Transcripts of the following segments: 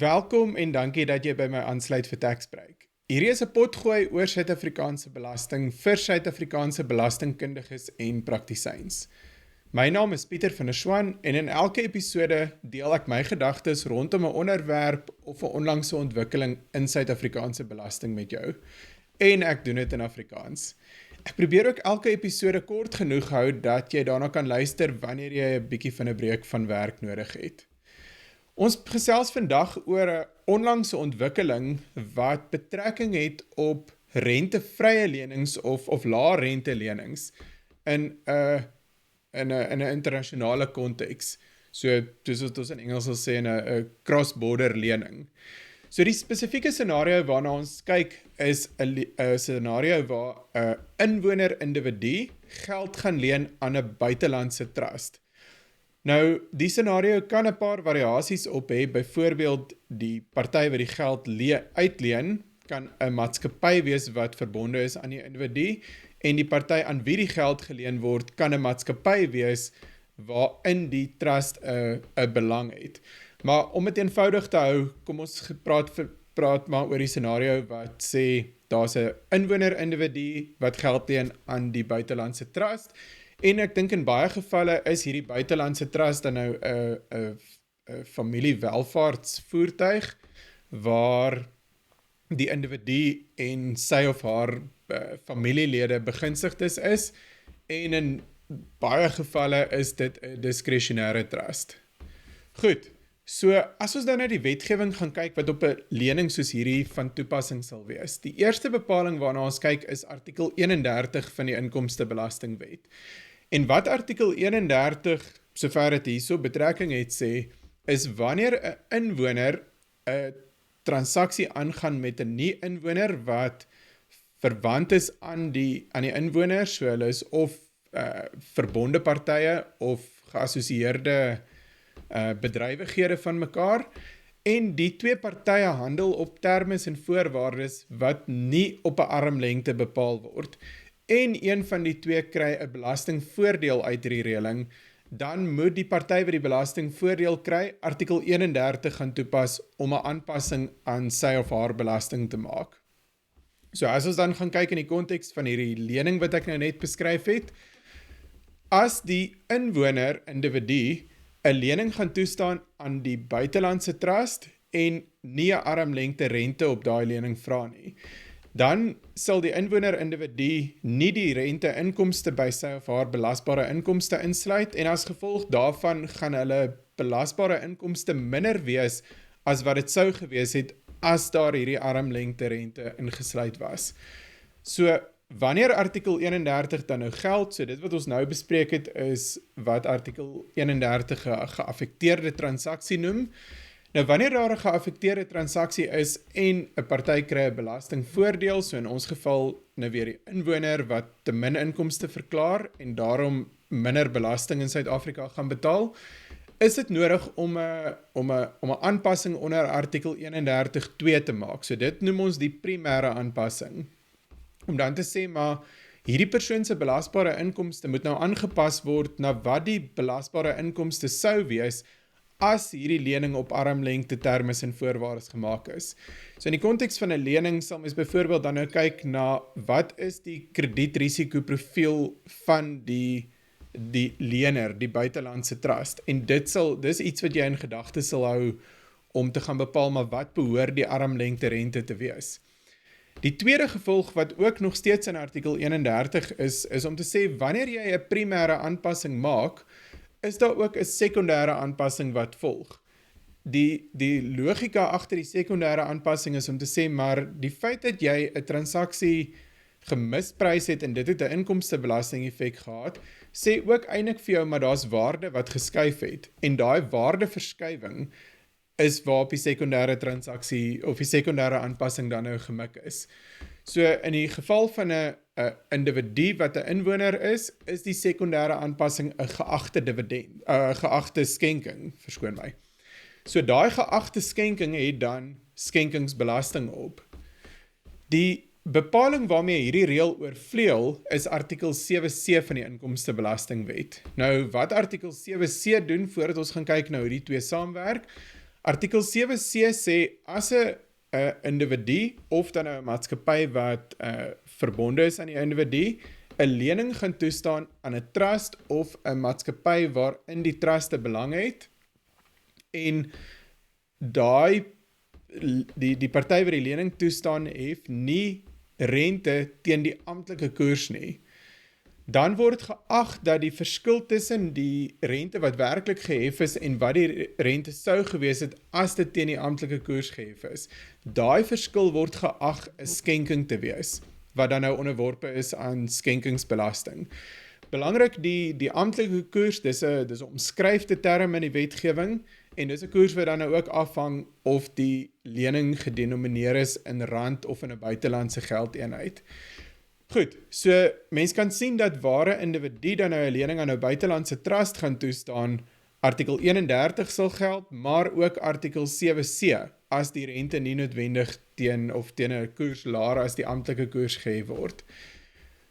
Welkom en dankie dat jy by my aansluit vir Taxbreek. Hierdie is 'n potgooi oor Suid-Afrikaanse belasting vir Suid-Afrikaanse belastingkundiges en praktisyns. My naam is Pieter van der Swaan en in elke episode deel ek my gedagtes rondom 'n onderwerp of 'n onlangse ontwikkeling in Suid-Afrikaanse belasting met jou. En ek doen dit in Afrikaans. Ek probeer ook elke episode kort genoeg hou dat jy daarna kan luister wanneer jy 'n bietjie van 'n breek van werk nodig het. Ons gesels vandag oor 'n onlangse ontwikkeling wat betrekking het op rentevrye lenings of lae rente lenings in 'n internasionale konteks. So soos ons in Engels sal sê 'n cross-border lening. So die spesifieke scenario waarna ons kyk is 'n scenario waar 'n inwoner individu geld gaan leen aan 'n buitelandse trust. Nou, die scenario kan 'n paar variasies op hê. Byvoorbeeld, die party wat die geld uitleen, kan 'n maatskappy wees wat verbonde is aan die individu, en die party aan wie die geld geleen word, kan 'n maatskappy wees waarin die trust 'n belang het. Maar om dit eenvoudig te hou, kom ons praat maar oor die scenario wat sê, daar's 'n inwoner individu wat geld leen aan die buitelandse trust, en ek dink in baie gevalle is hierdie buitelandse trust dan nou 'n familiewelvaartsvoertuig waar die individu en sy of haar familielede begunstigdes is, en in baie gevalle is dit 'n diskresionêre trust. Goed, so as ons dan na die wetgewing gaan kyk wat op 'n lening soos hierdie van toepassing sal wees. Die eerste bepaling waarna ons kyk is artikel 31 van die Inkomstebelastingwet. En wat artikel 31, sover dit hierso betrekking het sê, is wanneer 'n inwoner 'n transaksie aangaan met 'n nie-inwoner wat verwant is aan die inwoner, so hulle is of verbonde partye of geassosieerde bedrywighede van mekaar, en die twee partye handel op termes en voorwaardes wat nie op 'n armlengte bepaal word, en een van die twee kry 'n belastingvoordeel uit hierdie reëling, dan moet die party wat die belastingvoordeel kry, artikel 31 gaan toepas om 'n aanpassing aan sy of haar belasting te maak. So as ons dan gaan kyk in die konteks van hierdie lening wat ek nou net beskryf het, as die inwoner individu 'n lening gaan toestaan aan die buitelandse trust en nie 'n armlengte rente op daai lening vra nie, dan sal die inwoner individu nie die rente inkomste by sy of haar belasbare inkomste insluit, en as gevolg daarvan gaan hulle belasbare inkomste minder wees as wat dit sou gewees het as daar hierdie armlengte rente ingesluit was. So wanneer artikel 31 dan nou geld, so dit wat ons nou bespreek het is wat artikel 31 'n geaffekteerde transaksie noem. Nou wanneer daar 'n geaffekteerde transaksie is en 'n party kry 'n belastingvoordeel, so in ons geval nou weer die inwoner wat te min inkomste verklaar en daarom minder belasting in Suid-Afrika gaan betaal, is dit nodig om 'n aanpassing onder artikel 31(2) te maak. So dit noem ons die primêre aanpassing. Om dan te sê, maar hierdie persoon se belasbare inkomste moet nou aangepas word na wat die belasbare inkomste sou wees as hierdie lening op armlengte termes en voorwaardes gemaak is. So in die konteks van 'n lening sal mens byvoorbeeld dan nou kyk na wat is die kredietrisikoprofiel van die lener, die buitelandse trust, en dis iets wat jy in gedagte sal hou om te gaan bepaal, maar wat behoort die armlengte rente te wees. Die tweede gevolg wat ook nog steeds in artikel 31 is om te sê, wanneer jy 'n primêre aanpassing maak, is daar ook 'n sekondêre aanpassing wat volg. Die logika agter die sekondêre aanpassing is om te sê, maar die feit dat jy 'n transaksie gemisprys het en dit het 'n inkomstebelasting effek gehad, sê ook eintlik vir jou, maar daar's waarde wat geskuif het, en daai waardeverskywing is waarop die sekondêre transaksie of die sekondêre aanpassing dan nou gemik is. So in die geval van 'n individu wat 'n inwoner is die sekondêre aanpassing 'n geagte skenking, verskoon my. So daai geagte skenking het dan skenkingsbelasting op. Die bepaling waarmee hierdie reël oorvleuel is artikel 7C van die Inkomstebelastingwet. Nou wat artikel 7C doen, voordat ons gaan kyk na hoe die twee saamwerk, Artikel 7C sê as 'n individu of dan nou 'n maatskappy wat verbonde is aan die individu 'n lening gaan toestaan aan 'n trust of 'n maatskappy waarin die trust 'n belang het en die party wat die lening toestaan het nie rente teen die amptelike koers nie. Dan word geag dat die verskil tussen die rente wat werklik gehef is en wat die rente sou gewees het as dit teen die amptelike koers gehef is. Daai verskil word geag 'n skenking te wees, wat dan nou onderworpe is aan skenkingsbelasting. Belangrik, die amptelike koers, dis 'n omskryfde term in die wetgewing en dis 'n koers wat dan nou ook afhang of die lening gedenomineer is in rand of in 'n buitelandse geldeenheid. Goed, so mens kan sien dat waar 'n individu dan nou 'n lening aan 'n buitelandse trust gaan toestaan, artikel 31 sal geld, maar ook artikel 7C, as die rente nie noodwendig teen 'n koers laer as die amptelike koers gehef word.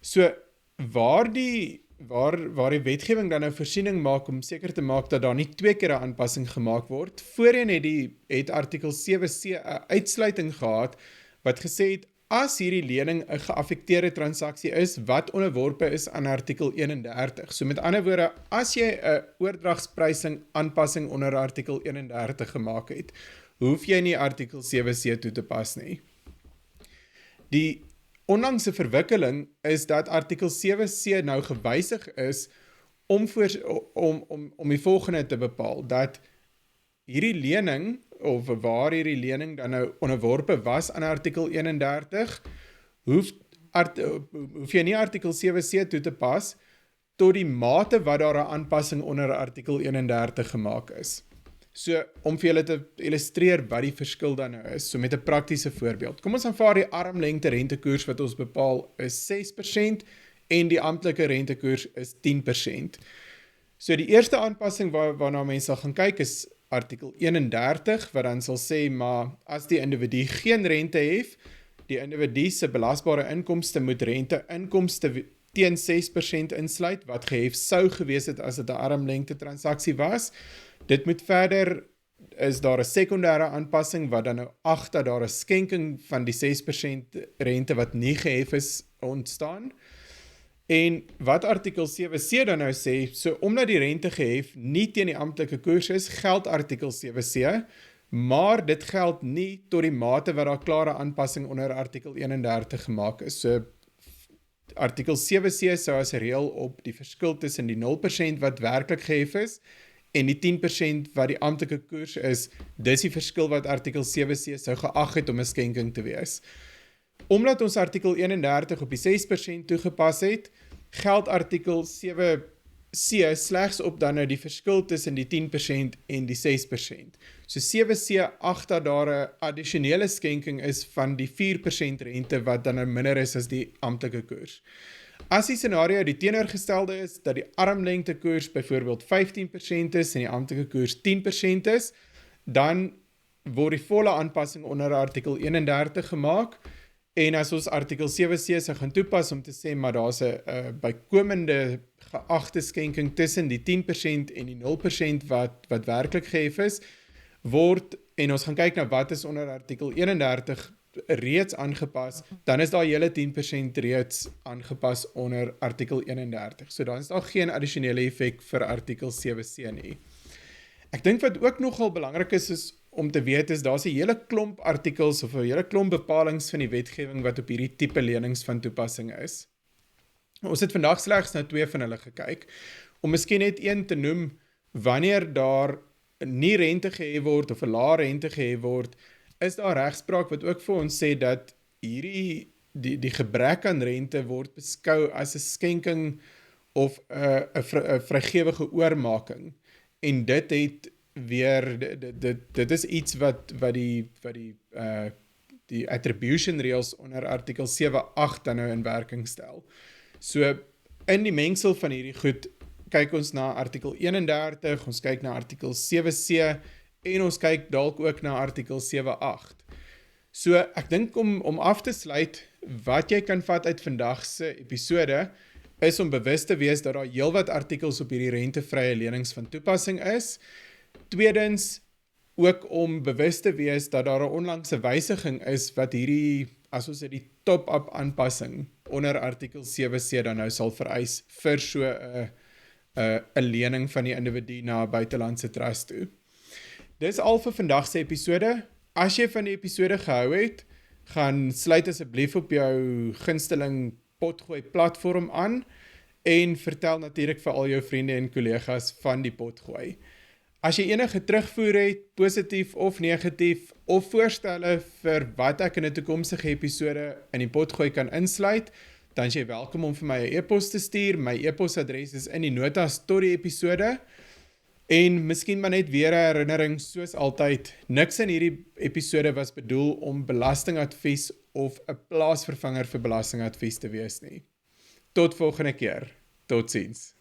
So waar die wetgewing dan nou voorsiening maak om seker te maak dat daar nie 2 keer 'n aanpassing gemaak word, voorheen het artikel 7C 'n uitsluiting gehad wat gesê het as hierdie lening 'n geaffekteerde transaksie is wat onderworpe is aan artikel 31. So met ander woorde, as jy 'n oordragsprysing aanpassing onder artikel 31 gemaak het, hoef jy nie artikel 7C toe te pas nie. Die onlangse verwikkeling is dat artikel 7C nou gewysig is om die volgende te bepaal, dat hierdie lening, of waar hierdie lening dan nou onderworpe was aan artikel 31, hoef jy nie artikel 7C toe te pas, tot die mate wat daar 'n aanpassing onder artikel 31 gemaak is. So, om vir julle te illustreer wat die verskil dan nou is, so met 'n praktiese voorbeeld. Kom ons aanvaar die armlengte rentekoers wat ons bepaal is 6% en die amptelike rentekoers is 10%. So die eerste aanpassing waarna mense sal gaan kyk is artikel 31, wat dan sal sê, maar as die individu geen rente hef, die individu se belasbare inkomste moet rente-inkomste teen 6% insluit, wat gehef sou gewees het as dit 'n armlengte transaksie was. Dit moet verder, is daar 'n sekondêre aanpassing wat dan nou ag dat daar 'n skenking van die 6% rente wat nie gehef is ontstaan. En wat artikel 7C dan nou sê, so omdat die rente gehef nie teen die amptelike koers is, geld artikel 7C, maar dit geld nie tot die mate wat daar klare aanpassing onder artikel 31 gemaak is. So artikel 7C sou as reël op die verskil tussen die 0% wat werklik gehef is en die 10% wat die amptelike koers is, dis die verskil wat artikel 7C sou geag het om 'n skenking te wees. Omdat ons artikel 31 op die 6% toegepas het, geld artikel 7C slegs op dan nou die verskil tussen die 10% en die 6%. So 7C ag dat daar 'n addisionele skenking is van die 4% rente wat dan nou minder is as die amptelike koers. As die scenario die teenoorgestelde is, dat die armlengte koers byvoorbeeld 15% is en die amptelike koers 10% is, dan word die volle aanpassing onder artikel 31 gemaak, en as ons artikel 7C sou gaan toepas om te sê, maar daar's 'n bykomende geagte skenking tussen die 10% en die 0% wat werklik gehef is, en ons gaan kyk na wat is onder artikel 31 reeds aangepas, dan is daar hele 10% reeds aangepas onder artikel 31. So dan is daar geen addisionele effek vir artikel 7C nie. Ek dink wat ook nogal belangrik is om te weet is, daar's 'n hele klomp artikels of 'n hele klomp bepalings van die wetgewing wat op hierdie tipe lenings van toepassing is. Ons het vandag slegs na 2 van hulle gekyk, om miskien net een te noem, wanneer daar nie rente gehef word of 'n lae rente gehef word, is daar regspraak wat ook vir ons sê dat die gebrek aan rente word beskou as 'n skenking of 'n vrygewige oormaking. En dit het weer, dit is iets wat die attribution reëls onder artikel 7.8 dan nou in werking stel. So in die mengsel van hierdie goed kyk ons na artikel 31, ons kyk na artikel 7C en ons kyk dalk ook na artikel 7.8. So ek dink om af te sluit, wat jy kan vat uit vandag se episode is om bewus te wees dat daar heelwat artikels op hierdie rentevrye lenings van toepassing is. Tweedens, ook om bewus te wees dat daar 'n onlangse wysiging is wat hierdie, as ons die top-up aanpassing onder artikel 7C dan nou sal vereis vir so 'n lening van die individu na 'n buitelandse trust toe. Dis al vir vandag se episode. As jy van die episode gehou het, gaan sluit asseblief op jou gunsteling Potgooi platform aan en vertel natuurlik vir al jou vriende en kollegas van die Potgooi. As jy enige terugvoer het, positief of negatief, of voorstelle vir wat ek in 'n toekomstige episode in die Potgooi kan insluit, dan is jy welkom om vir my 'n e-pos te stuur. My e-posadres is in die notas tot die episode. En miskien maar net weer 'n herinnering, soos altyd, niks in hierdie episode was bedoel om belastingadvies of 'n plaasvervanger vir belastingadvies te wees nie. Tot volgende keer. Totsiens.